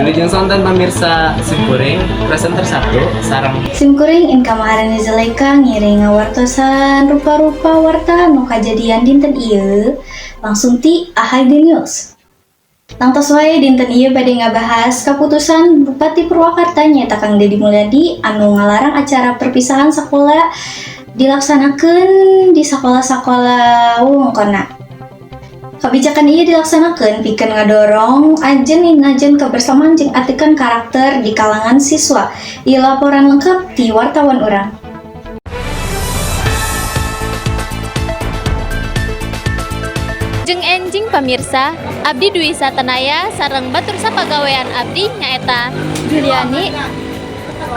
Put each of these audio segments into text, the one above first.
Wilujeng sonten pemirsa Simkuring, presenter 1, sarang Simkuring in kamarin Zalaika ngiring ngawartosan rupa-rupa warta nu kajadian dinten ieu langsung ti Ahai di News. Langtos wae dinten ieu bade ngabahas kaputusan Bupati Purwakarta nyaeta Kang Deddy Mulyadi anu ngalarang acara perpisahan sekolah dilaksanakeun di sekolah-sekolah wewengkonna. Kebijakan ini dilaksanakan pikeun ngadorong ajen kebersamaan jeung atikan karakter di kalangan siswa. Ieu laporan lengkap di wartawan urang. Jeung enjing pamirsa, abdi Dwi Satanaya sareng batur sapagawean abdi nyaeta Juliani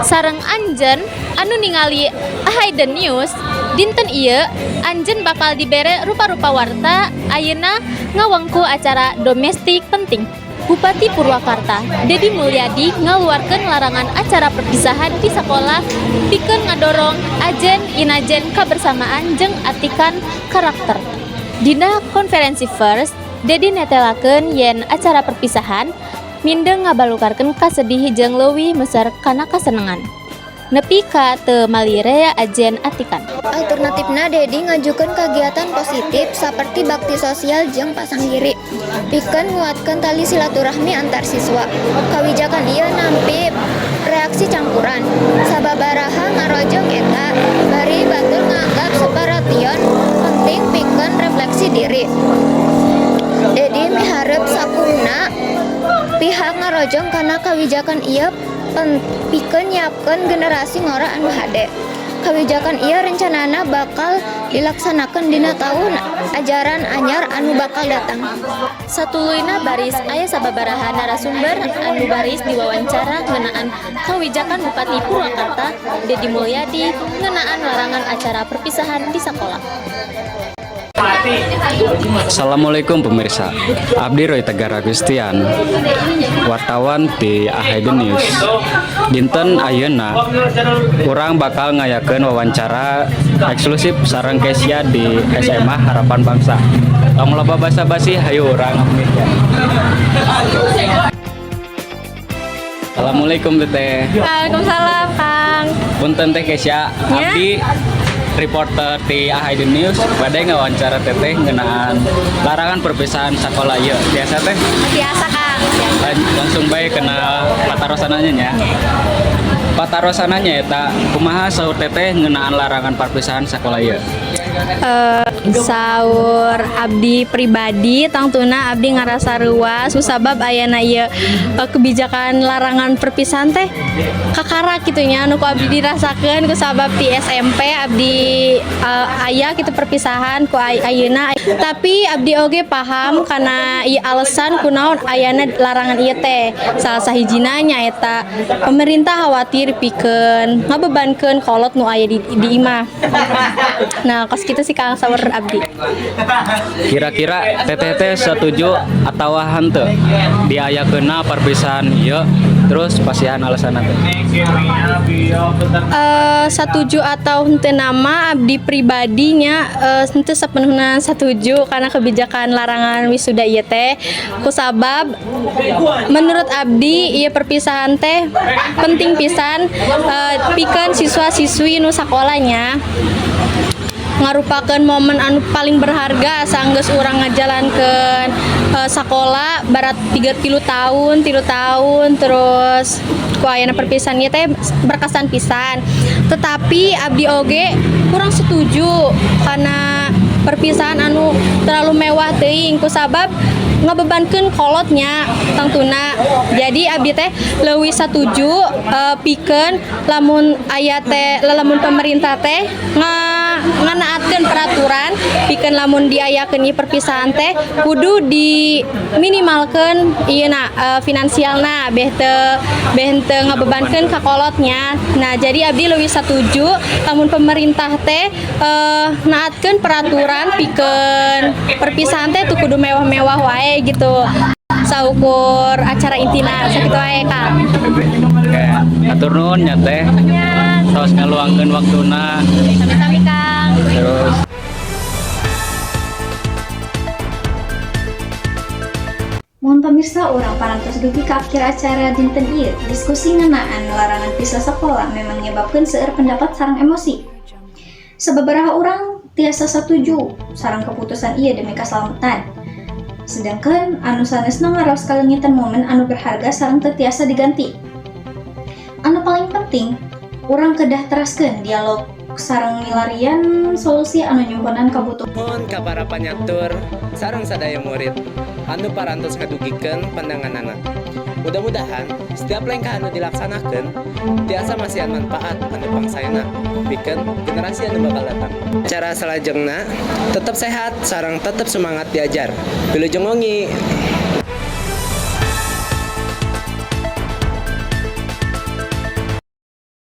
sareng Anjen anu ningali Ahai The News. Dinten ieu Anjen bakal dibere rupa-rupa warta ayeuna ngawengku acara domestik penting. Bupati Purwakarta Deddy Mulyadi ngaluarkeun larangan acara perpisahan di sekolah pikeun ngadorong ajen inajen kebersamaan jeung atikan karakter. Dina konferensi pers, Deddy netelakeun yen acara perpisahan mindeng ngabalukarkeun kasedih jeung leuwih mesar kana kasenengan. Nepi ka teu malire ajen atikan. Alternatifna Deddy ngajukeun kegiatan positif saperti bakti sosial jeung pasanggiri. Pikeun nguatkeun tali silaturahmi antar siswa. Kawijakan ieu nampi reaksi campuran. Sababaraha ngarojong eta bari batur nganggap separation penting pikeun refleksi diri. Deddy miharep sakumna pihak ngarojong kana kawijakan ieu pikeun nyiapkeun generasi ngora anu hade. Kawijakan ieu rencanana bakal dilaksanakeun dina tahun ajaran anyar anu bakal datang. Satuluyna baris aya sababaraha narasumber anu baris diwawancara ngeunaan kawijakan Bupati Purwakarta Deddy Mulyadi ngeunaan larangan acara perpisahan di sekolah. Assalamualaikum pemirsa, abdi Roy Tegar Agustian, wartawan di Ahai The News. Dinten ayeuna urang bakal ngayakeun wawancara eksklusif sareng Kesia di SMA Harapan Bangsa. Tong loba basa-basi hayu urang ngapamit. Assalamualaikum Teteh. Waalaikumsalam Kang. Punten Teh Kesia, abdi reporter di Ahai The News pada ngawancara Teteh ngeunaan larangan perpisahan sekolah ieu. Biasa Teh? Biasa Kang. Langsung bae kena patarosananya nya. Patarosananya eta kumaha saur Teteh ngeunaan larangan perpisahan sekolah ieu? Saur abdi pribadi tangtuna abdi ngarasa reuas kusabab ayeuna ieu kebijakan larangan perpisahan teh kakara kitunya anu ku abdi dirasakeun kusabab di SMP abdi aya kitu perpisahan ku ayeuna, tapi abdi oge paham kana ieu alasan kunaon ayana larangan ieu teh. Salah sahijina nyaeta pemerintah khawatir pikeun ngabebankeun kolot nu aya di imah. Nah, kos kitu sih Kang saur abdi. Kira-kira Teteh setuju atawa henteu diayakeunna perpisahan ieu terus pasihan alasanna teh? Setuju atau henteu nama abdi pribadinya henteu sapenuhna setuju karena kebijakan larangan wisuda ieu teh kusabab menurut abdi ieu perpisahan teh penting pisan pikeun siswa-siswi nu sakolanya ngarupakeun momen anu paling berharga sanggeus urang ngajalankeun sakola barat 3 tahun terus ku ayeuna perpisahan ieu teh berkesan pisan. Tetapi abdi oge kurang setuju karena perpisahan anu terlalu mewah teuing kusabab ngabebankeun kolotnya tangtuna. Jadi abdi teh leuwih satuju pikeun lamun aya teh lamun pemerintah teh nganaatkeun peraturan pikeun lamun diayakeun ieu perpisahan teh kudu diminimalkeun ieuna finansialna beh teu ngabebankeun ka kolotnya. Nah, jadi abdi leuwih satuju lamun pemerintah teh naatkeun peraturan pikeun perpisahan teh teu kudu mewah-mewah wae gitu. Saukur acara intina sakitu wae Kang. Oke, atur nuhun nya Teh. Tos ngaluangkeun waktuna. Sami-sami Kang. Terus Mohon pemirsa orang parantos dugi ke akhir acara dinten ieu diskusi ngenaan larangan pisah sekolah memang menyebabkan seueur pendapat sareng emosi. Sababaraha orang tiasa satuju sareng keputusan ieu demi keselamatan. Sedangkan anu sanesna ngaraos kalengitan momen anu berharga sareng teu tiasa diganti. Anu paling penting, urang kedah teraskeun dialog sareng milarian solusi anu nyumponan kabutuhan. Mohon ka para panyatur sareng sadaya murid anu parantos ngadugikeun pandangan anak. Mudah-mudahan setiap langkah anu dilaksanakeun tiasa masihan manfaat anu pangsayana pikeun generasi anu bakal datang. Cara salajengna tetap sehat sareng tetap semangat diajar. Wilujeng wengi.